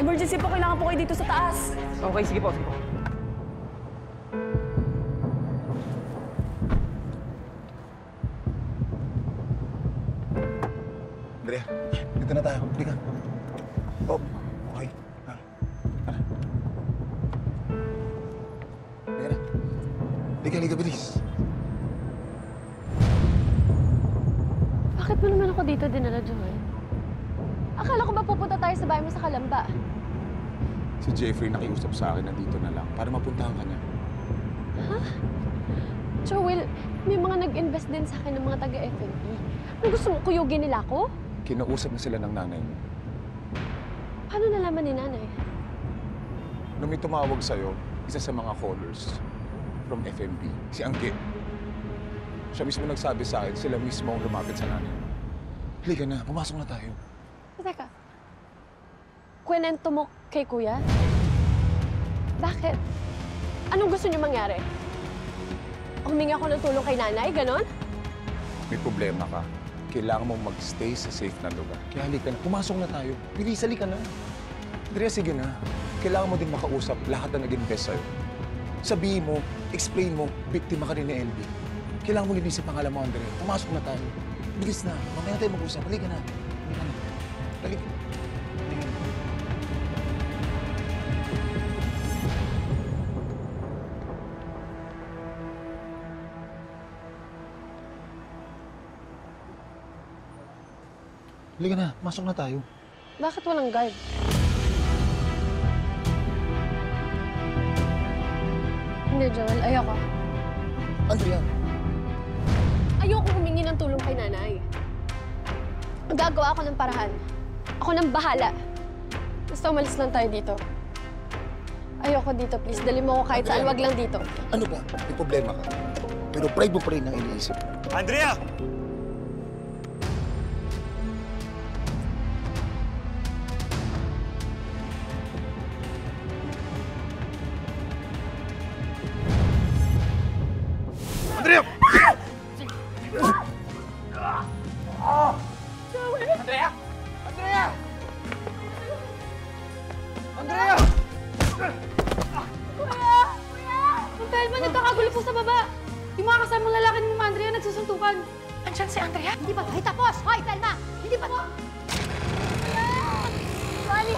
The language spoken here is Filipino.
Emergency po, kailangan po kayo dito sa taas. Okay, sige po, sige po. Andrea, dito na tayo. Halika. Oh, okay. Ha? Tara. Halika na. Halika, bilis. Bakit mo naman ako dito dinala, Joel? Akala ko ba pupunta tayo sa bahay mo sa Kalamba? Si Jeffrey nakiusap sa akin na dito na lang para mapuntahan ka niya. Ha? Joel, may mga nag-invest din sa akin ng mga taga-FNP. Ano gusto mo, kuyugin nila ako? Kinausap na sila ng nanay mo. Paano nalaman ni nanay? Nung may tumawag sa'yo, isa sa mga callers from FMP, si Angge. Siya mismo nagsabi sa akin, sila mismo ang lumapit sa nanay mo. Halika na, pumasok na tayo. Teka, kwento mo kay Kuya? Bakit? Anong gusto niyo mangyari? Humingi ako ng tulong kay nanay, ganon? May problema ka. Kailangan mong mag-stay sa safe na lugar. Kaya halika na, pumasok na tayo. Bilis, halika na. Andrea, sige na. Kailangan mo din makausap lahat na nag-invest sa'yo. Sabihin mo, explain mo, biktima ka rin ni LB. Kailangan mo linis ang pangalan mo, Andrea. Pumasok na tayo. Bilis na. Mamaya tayo mag-usap. Halika na. Halika na. Halika. Halika na, masok na tayo. Bakit walang guard? Hindi, Joel. Ayoko. Andrea. Ayoko humingi ng tulong kay nanay. Gagawa ako ng paraan. Ako nang bahala. Basta umalis lang tayo dito. Ayoko dito, please. Dali mo ako kahit saan. Wag lang dito. Ano ba? May problema ka. Pero pride mo pa rin ang iniisip. Andrea! Andrea! Andrea! Andrea! Andrea! Kuya! Kuya! Velma, nagkakagulo po sa baba. Yung mga kasamang lalaki ni Mama Andrea nagsusuntukan. Andiyan si Andrea? Hindi pa tayo tapos! Hoy, Velma! Hindi pa... Kuya! Mali!